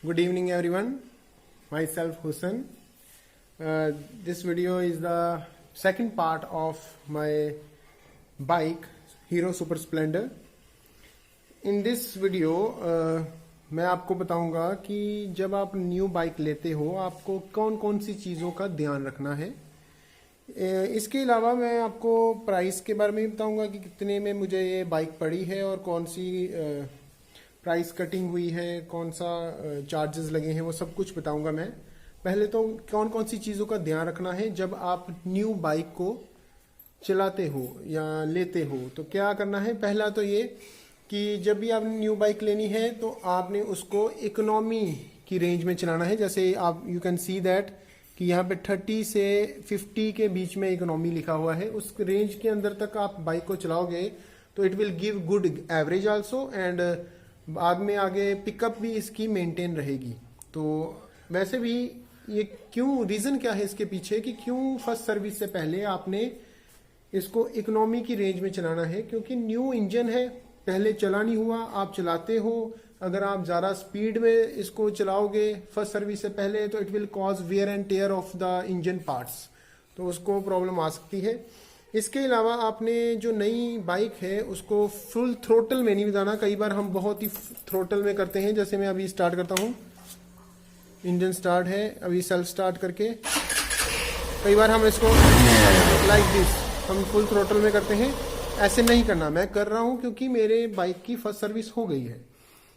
Good evening, everyone. Myself Hussain. This video is the second part of my bike Hero Super Splendor. In this video मैं आपको बताऊंगा कि जब आप new bike लेते हो आपको कौन कौन सी चीज़ों का ध्यान रखना है। इसके अलावा मैं आपको प्राइस के बारे में भी बताऊंगा कि कितने में मुझे ये बाइक पड़ी है और कौन सी प्राइस कटिंग हुई है, कौन सा चार्जेस लगे हैं, वो सब कुछ बताऊंगा मैं। पहले तो कौन कौन सी चीज़ों का ध्यान रखना है जब आप न्यू बाइक को चलाते हो या लेते हो। तो क्या करना है, पहला तो ये कि जब भी आपने न्यू बाइक लेनी है तो आपने उसको इकोनॉमी की रेंज में चलाना है। जैसे आप यू कैन सी दैट कि यहाँ पे 30 से 50 के बीच में इकोनॉमी लिखा हुआ है। उस रेंज के अंदर तक आप बाइक को चलाओगे तो it will give good average also and बाद में आगे पिकअप भी इसकी मेंटेन रहेगी। तो वैसे भी ये क्यों, रीज़न क्या है इसके पीछे कि क्यों फर्स्ट सर्विस से पहले आपने इसको इकोनॉमी की रेंज में चलाना है, क्योंकि न्यू इंजन है, पहले चला नहीं हुआ, आप चलाते हो। अगर आप ज़्यादा स्पीड में इसको चलाओगे फर्स्ट सर्विस से पहले तो it will cause wear and tear of the engine parts, तो उसको प्रॉब्लम आ सकती है। इसके अलावा आपने जो नई बाइक है उसको फुल थ्रोटल में नहीं बताना। कई बार हम बहुत ही थ्रोटल में करते हैं। जैसे मैं अभी स्टार्ट करता हूँ, इंजन स्टार्ट है, अभी सेल्फ स्टार्ट करके कई बार हम इसको लाइक दिस हम फुल थ्रोटल में करते हैं। ऐसे नहीं करना, मैं कर रहा हूँ क्योंकि मेरे बाइक की फर्स्ट सर्विस हो गई है,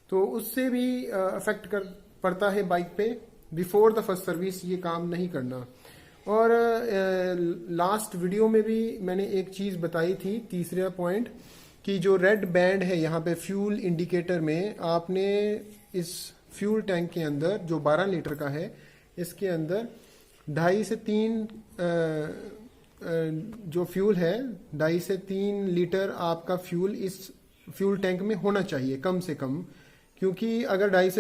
तो उससे भी अफेक्ट पड़ता है बाइक पे। बिफोर द फर्स्ट सर्विस ये काम नहीं करना। और लास्ट वीडियो में भी मैंने एक चीज़ बताई थी, तीसरा पॉइंट, कि जो रेड बैंड है यहाँ पे फ्यूल इंडिकेटर में, आपने इस फ्यूल टैंक के अंदर जो 12 लीटर का है इसके अंदर 2.5 से 3 जो फ्यूल है 2.5 से 3 लीटर आपका फ्यूल इस फ्यूल टैंक में होना चाहिए कम से कम। क्योंकि अगर 2.5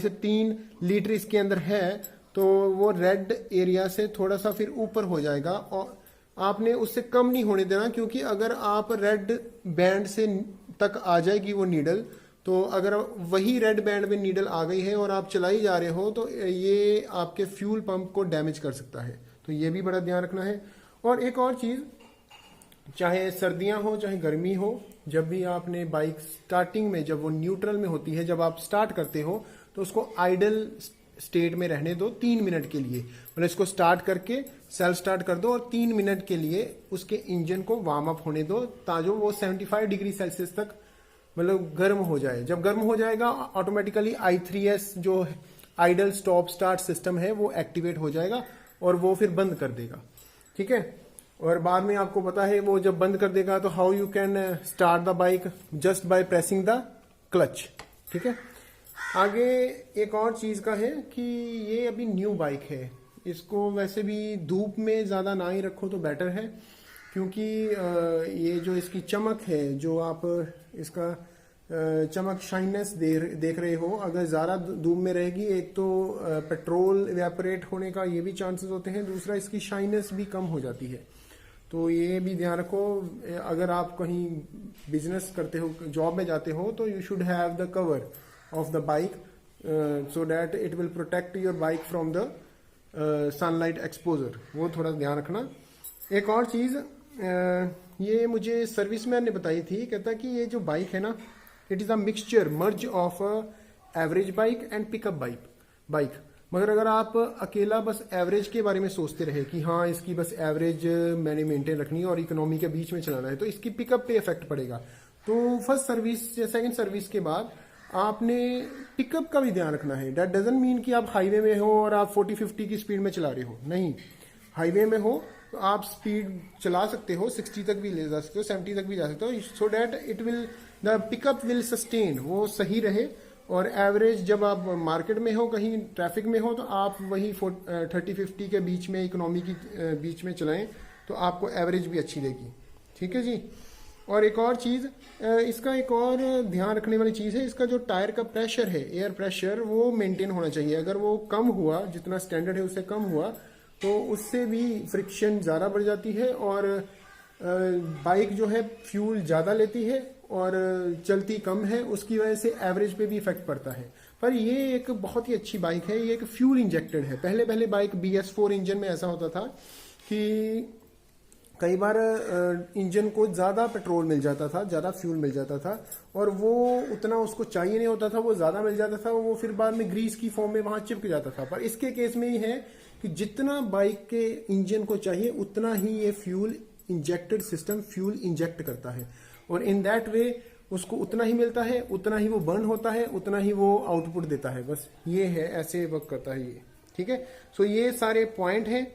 से 3 लीटर इसके अंदर है तो वो रेड एरिया से थोड़ा सा फिर ऊपर हो जाएगा और आपने उससे कम नहीं होने देना। क्योंकि अगर आप रेड बैंड से तक आ जाएगी वो नीडल, तो अगर वही रेड बैंड में नीडल आ गई है और आप चलाई जा रहे हो तो ये आपके फ्यूल पंप को डैमेज कर सकता है। तो ये भी बड़ा ध्यान रखना है। और एक और चीज़, चाहे सर्दियां हो चाहे गर्मी हो, जब भी आपने बाइक स्टार्टिंग में, जब वो न्यूट्रल में होती है, जब आप स्टार्ट करते हो तो उसको आइडल स्टेट में रहने दो 3 मिनट के लिए। मतलब इसको स्टार्ट करके सेल्फ स्टार्ट कर दो और 3 मिनट के लिए उसके इंजन को वार्म अप होने दो, ताकि वो 75 डिग्री सेल्सियस तक मतलब गर्म हो जाए। जब गर्म हो जाएगा ऑटोमेटिकली i3s जो आइडल स्टॉप स्टार्ट सिस्टम है वो एक्टिवेट हो जाएगा और वो फिर बंद कर देगा। ठीक है। और बाद में आपको पता है वो जब बंद कर देगा तो how you can start the bike, just by pressing the clutch. ठीक है। आगे एक और चीज़ का है कि ये अभी न्यू बाइक है, इसको वैसे भी धूप में ज़्यादा ना ही रखो तो बेटर है। क्योंकि ये जो इसकी चमक है, जो आप इसका चमक शाइननेस देख रहे हो, अगर ज़्यादा धूप में रहेगी, एक तो पेट्रोल इवेपोरेट होने का ये भी चांसेस होते हैं, दूसरा इसकी शाइननेस भी कम हो जाती है। तो ये भी ध्यान रखो। अगर आप कहीं बिजनेस करते हो, जॉब में जाते हो, तो you should have the cover of the bike so that it will protect your bike from the sunlight exposure। वो थोड़ा ध्यान रखना। एक और चीज़ ये मुझे सर्विस मैन ने बताई थी, कहता कि ये जो बाइक है ना, it is a mixture merge of average bike and pickup bike. मगर अगर आप अकेला बस एवरेज के बारे में सोचते रहे कि हाँ इसकी बस एवरेज मैंने मेंटेन रखनी है और इकोनॉमी के बीच में चलाना है, तो इसकी पिकअप पे इफेक्ट पड़ेगा। तो फर्स्ट सर्विस या सेकेंड सर्विस के बाद आपने पिकअप का भी ध्यान रखना है। दैट डजंट मीन कि आप हाईवे में हो और आप 40-50 की स्पीड में चला रहे हो, नहीं। हाईवे में हो तो आप स्पीड चला सकते हो, 60 तक भी ले जा सकते हो, 70 तक भी जा सकते हो, so that it will the pickup will sustain, वो सही रहे। और एवरेज जब आप मार्केट में हो, कहीं ट्रैफिक में हो, तो आप वही 30-50 के बीच में, इकोनॉमी की बीच में चलाएं तो आपको एवरेज भी अच्छी देगी। ठीक है जी। और एक और चीज़, इसका एक और ध्यान रखने वाली चीज़ है, इसका जो टायर का प्रेशर है, एयर प्रेशर, वो मेंटेन होना चाहिए। अगर वो कम हुआ, जितना स्टैंडर्ड है उससे कम हुआ, तो उससे भी फ्रिक्शन ज़्यादा बढ़ जाती है और बाइक जो है फ्यूल ज़्यादा लेती है और चलती कम है, उसकी वजह से एवरेज पे भी इफेक्ट पड़ता है। पर ये एक बहुत ही अच्छी बाइक है, ये एक फ्यूल इंजेक्टेड है। पहले पहले बाइक BS4 इंजन में ऐसा होता था कि कई बार इंजन को ज़्यादा पेट्रोल मिल जाता था, ज़्यादा फ्यूल मिल जाता था, और वो उतना उसको चाहिए नहीं होता था, वो ज़्यादा मिल जाता था, वो फिर बाद में ग्रीस की फॉर्म में वहाँ चिपक जाता था। पर इसके केस में ही है कि जितना बाइक के इंजन को चाहिए उतना ही ये fuel injected system fuel inject करता है, और इन दैट वे उसको उतना ही मिलता है, उतना ही वो बर्न होता है, उतना ही वो आउटपुट देता है। बस ये है, ऐसे वर्क करता है ये। ठीक है, सो ये सारे पॉइंट हैं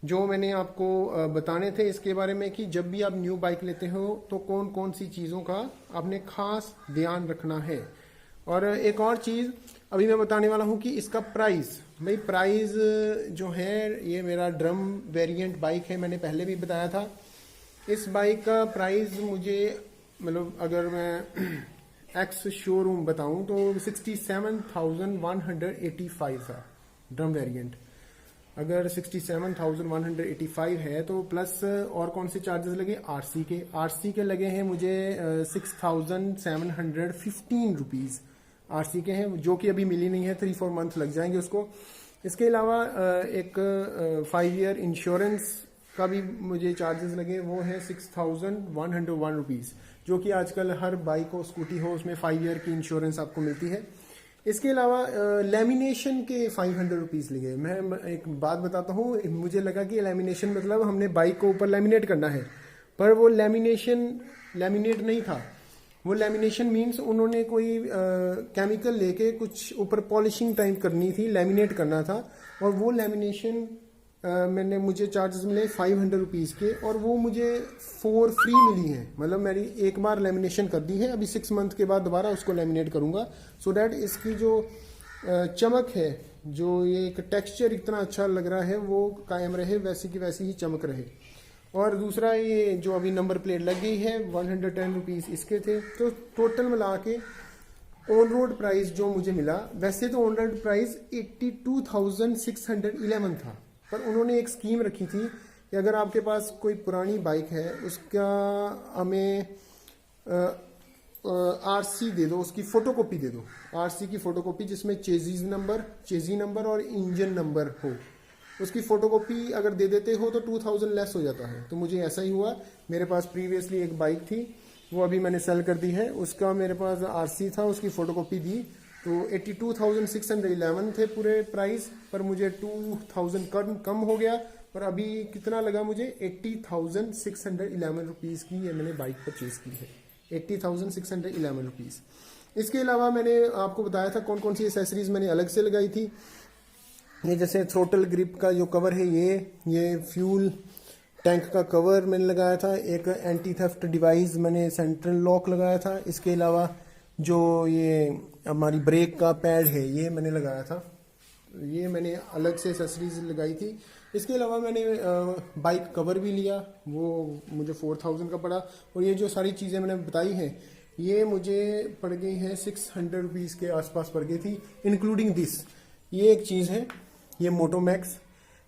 जो मैंने आपको बताने थे इसके बारे में कि जब भी आप न्यू बाइक लेते हो तो कौन कौन सी चीज़ों का आपने खास ध्यान रखना है। और एक और चीज़ अभी मैं बताने वाला हूँ कि इसका प्राइस, भाई प्राइस जो है, ये मेरा ड्रम वेरिएंट बाइक है, मैंने पहले भी बताया था। इस बाइक का प्राइस मुझे, मतलब अगर मैं एक्स शोरूम बताऊं तो 67,185 था ड्रम वेरिएंट। अगर 67,185 है तो प्लस और कौन से चार्जेस लगे, आरसी के लगे हैं मुझे 6,715 रुपीज़ आरसी के हैं, जो कि अभी मिली नहीं है, 3-4 मंथ लग जाएंगे उसको। इसके अलावा एक 5 ईयर इंश्योरेंस का भी मुझे चार्जेस लगे, वो है 6,101 रुपीज़, जो कि आजकल हर बाइक हो स्कूटी हो उसमें 5 ईयर की इंश्योरेंस आपको मिलती है। इसके अलावा लेमिनेशन के 500 रुपीज़ लगे। मैं एक बात बताता हूँ, मुझे लगा कि लेमिनेशन मतलब हमने बाइक को ऊपर लेमिनेट करना है, पर वो लेमिनेट नहीं था। वो लेमिनेशन मीन्स उन्होंने कोई केमिकल लेके कुछ ऊपर पॉलिशिंग टाइप करनी थी, लेमिनेट करना था, और वो लेमिनेशन मुझे चार्जेस मिले 500 रुपीज़ के, और वो मुझे 4 फ्री मिली है। मतलब मेरी एक बार लेमिनेशन कर दी है, अभी 6 मंथ के बाद दोबारा उसको लेमिनेट करूँगा, सो डैट इसकी जो चमक है, जो ये एक टेक्सचर इतना अच्छा लग रहा है वो कायम रहे, वैसी की वैसी ही चमक रहे। और दूसरा ये जो अभी नंबर प्लेट लग गई है 110 रुपीज़ इसके थे। तो टोटल मिला के ऑन रोड प्राइस जो मुझे मिला, वैसे तो ऑन रोड प्राइस 82,611 था, पर उन्होंने एक स्कीम रखी थी कि अगर आपके पास कोई पुरानी बाइक है उसका हमें आरसी दे दो, उसकी फोटोकॉपी दे दो, आरसी की फोटोकॉपी जिसमें चेजी नंबर और इंजन नंबर हो, उसकी फोटोकॉपी अगर दे देते हो तो 2000 लेस हो जाता है। तो मुझे ऐसा ही हुआ, मेरे पास प्रीवियसली एक बाइक थी, वो अभी मैंने सेल कर दी है, उसका मेरे पास आरसी था, उसकी फोटोकॉपी दी तो 82,611 थे पूरे प्राइस, पर मुझे 2,000 कम हो गया, और अभी कितना लगा मुझे 80,611 रुपीज़ की ये मैंने बाइक परचेज की है, 80,611 रुपीज़। इसके अलावा मैंने आपको बताया था कौन कौन सी एसेसरीज मैंने अलग से लगाई थी। ये जैसे थ्रोटल ग्रिप का जो कवर है, ये फ्यूल टैंक का कवर मैंने लगाया था, एक एंटी थेफ्ट डिवाइस मैंने सेंट्रल लॉक लगाया था, इसके अलावा जो ये हमारी ब्रेक का पैड है ये मैंने लगाया था, ये मैंने अलग से एसेसरीज लगाई थी। इसके अलावा मैंने बाइक कवर भी लिया, वो मुझे 4,000 का पड़ा, और ये जो सारी चीज़ें मैंने बताई हैं ये मुझे पड़ गई हैं 600 रुपीज़ के आसपास पड़ गई थी, इंक्लूडिंग दिस। ये एक चीज़ है, ये मोटोमैक्स,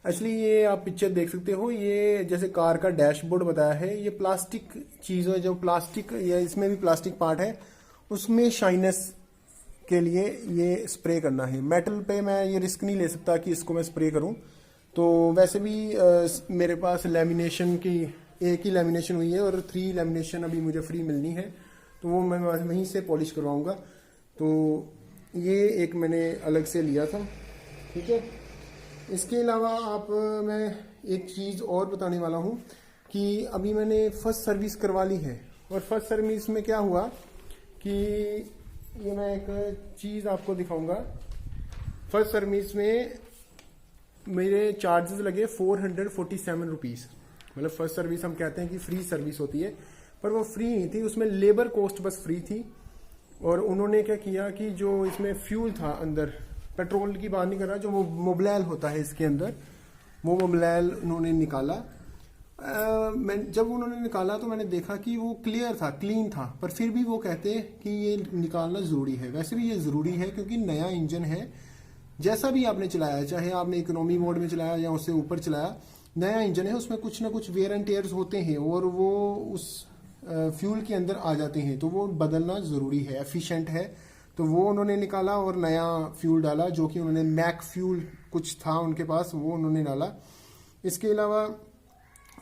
एक्चुअली ये आप पिक्चर देख सकते हो, ये जैसे कार का डैशबोर्ड बताया है, ये प्लास्टिक चीज़ है, जो प्लास्टिक, या इसमें भी प्लास्टिक पार्ट है, उसमें शाइनेस के लिए ये स्प्रे करना है। मेटल पे मैं ये रिस्क नहीं ले सकता कि इसको मैं स्प्रे करूं, तो वैसे भी मेरे पास लेमिनेशन की एक ही लेमिनेशन हुई है और 3 लेमिनेशन अभी मुझे फ्री मिलनी है, तो वो मैं वहीं से पॉलिश करवाऊंगा। तो ये एक मैंने अलग से लिया था, ठीक है। इसके अलावा मैं एक चीज़ और बताने वाला हूँ कि अभी मैंने फर्स्ट सर्विस करवा ली है, और फर्स्ट सर्विस में क्या हुआ कि ये मैं एक चीज़ आपको दिखाऊंगा। फर्स्ट सर्विस में मेरे चार्जेस लगे 447 रुपीज़। मतलब फर्स्ट सर्विस हम कहते हैं कि फ्री सर्विस होती है, पर वो फ्री नहीं थी, उसमें लेबर कॉस्ट बस फ्री थी। और उन्होंने क्या किया कि जो इसमें फ्यूल था अंदर, पेट्रोल की बात नहीं कर रहा, जो वो मोबिलैल होता है इसके अंदर, वो मोबिलैल उन्होंने निकाला। जब उन्होंने निकाला तो मैंने देखा कि वो क्लियर था, क्लीन था, पर फिर भी वो कहते हैं कि ये निकालना ज़रूरी है। वैसे भी ये ज़रूरी है क्योंकि नया इंजन है, जैसा भी आपने चलाया, चाहे आपने इकोनॉमी मोड में चलाया या उससे ऊपर चलाया, नया इंजन है, उसमें कुछ ना कुछ वेयर एंड टेयर्स होते हैं, और वो उस फ्यूल के अंदर आ जाते हैं, तो वो बदलना ज़रूरी है, एफिशिएंट है। तो वो उन्होंने निकाला और नया फ्यूल डाला, जो कि उन्होंने मैक फ्यूल कुछ था उनके पास, वो उन्होंने डाला। इसके अलावा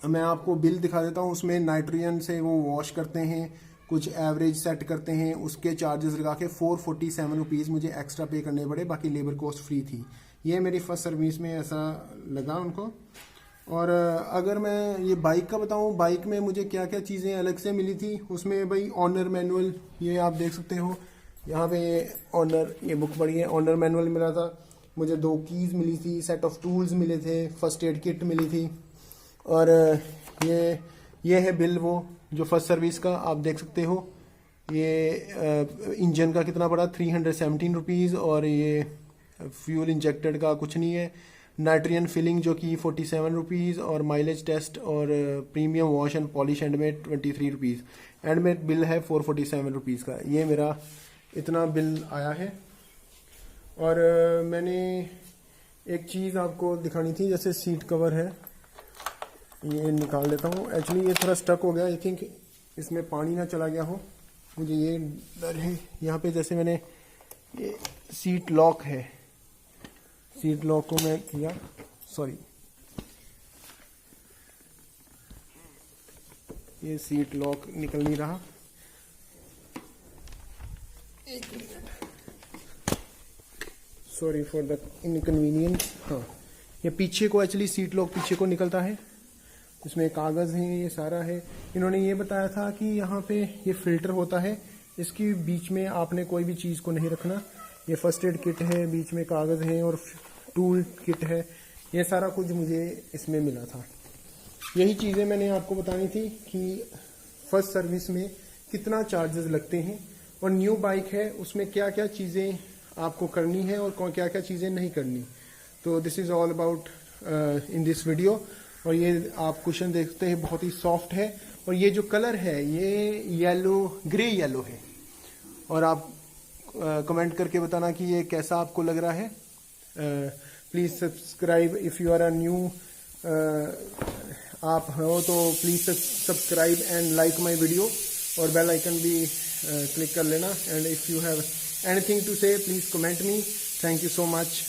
मैं आपको बिल दिखा देता हूँ, उसमें नाइट्रोजन से वो वॉश करते हैं, कुछ एवरेज सेट करते हैं, उसके चार्जेस लगा के 447 रुपीज़ मुझे एक्स्ट्रा पे करने पड़े, बाकी लेबर कॉस्ट फ्री थी। ये मेरी फर्स्ट सर्विस में ऐसा लगा उनको। और अगर मैं ये बाइक का बताऊं, बाइक में मुझे क्या क्या चीज़ें अलग से मिली थी, उसमें भाई ऑनर मैनुअल, ये आप देख सकते हो यहाँ पे, ऑनर ये बुक पढ़ी है, ऑनर मैनुअल मिला था मुझे, 2 कीज़ मिली थी, सेट ऑफ टूल्स मिले थे, फर्स्ट एड किट मिली थी। और ये है बिल वो जो फर्स्ट सर्विस का आप देख सकते हो। ये इंजन का कितना पड़ा, 317 रुपीज़, और ये फ्यूल इंजेक्टेड का कुछ नहीं है। नाइट्रोजन फिलिंग जो कि 47 रुपीज़, और माइलेज टेस्ट और premium wash and polish and में 23 रुपीज़। एंड में बिल है 447 रुपीज़ का। ये मेरा इतना बिल आया है। और मैंने एक चीज़ आपको दिखानी थी, जैसे सीट कवर है, ये निकाल देता हूँ। एक्चुअली ये थोड़ा स्टक हो गया, आई थिंक इसमें पानी ना चला गया हो, मुझे ये डर है। यहाँ पे जैसे मैंने ये सीट लॉक है, सीट लॉक को मैं किया, सॉरी ये सीट लॉक निकल नहीं रहा, एक minute, sorry for the inconvenience. हाँ, ये पीछे को एक्चुअली सीट लॉक पीछे को निकलता है, इसमें कागज़ है, ये सारा है। इन्होंने ये बताया था कि यहाँ पे ये फिल्टर होता है, इसकी बीच में आपने कोई भी चीज़ को नहीं रखना। ये फर्स्ट एड किट है, बीच में कागज़ है और टूल किट है, ये सारा कुछ मुझे इसमें मिला था। यही चीज़ें मैंने आपको बतानी थी कि फर्स्ट सर्विस में कितना चार्जेस लगते हैं, और न्यू बाइक है उसमें क्या क्या चीज़ें आपको करनी है और क्या क्या चीज़ें नहीं करनी। तो this is all about in this video. और ये आप कुशन देखते हैं, बहुत ही सॉफ्ट है, और ये जो कलर है ये येलो, ग्रे येलो है। और आप कमेंट करके बताना कि ये कैसा आपको लग रहा है। Please subscribe if you are a new, आप हो तो please subscribe and like my video, और बेल आइकन भी क्लिक कर लेना। And if you have anything to say please comment me. Thank you so much.